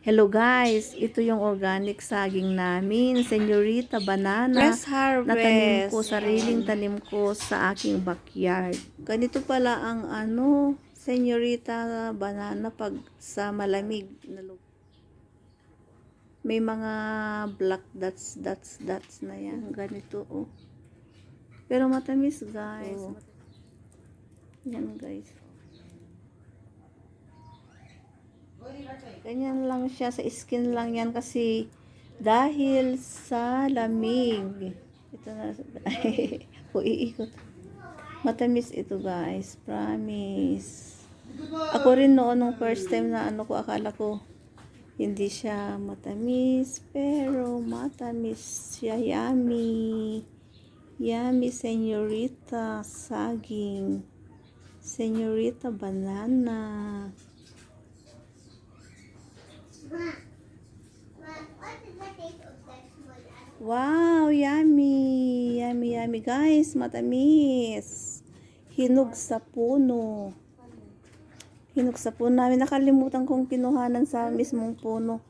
Hello guys, ito yung organic saging namin, Señorita Banana, Fresh harvest. na tanim ko, sariling tanim ko sa aking backyard. Ganito pala ang Señorita Banana pag sa malamig na lugar. May mga black dots na yan, ganito oh. Pero matamis guys. Oh. Yan guys. Ganyan lang siya, sa skin lang yan kasi dahil sa lamig. Ito na, iikot. Matamis ito guys, promise. Ako rin noon nung first time na akala ko hindi siya matamis, pero matamis siya, yummy. Yummy Señorita saging. Señorita banana. Wow, yummy. Yummy guys, matamis. Hinog sa puno. Hinog sa puno namin. Nakalimutan kong kinuhanan sa mismong puno.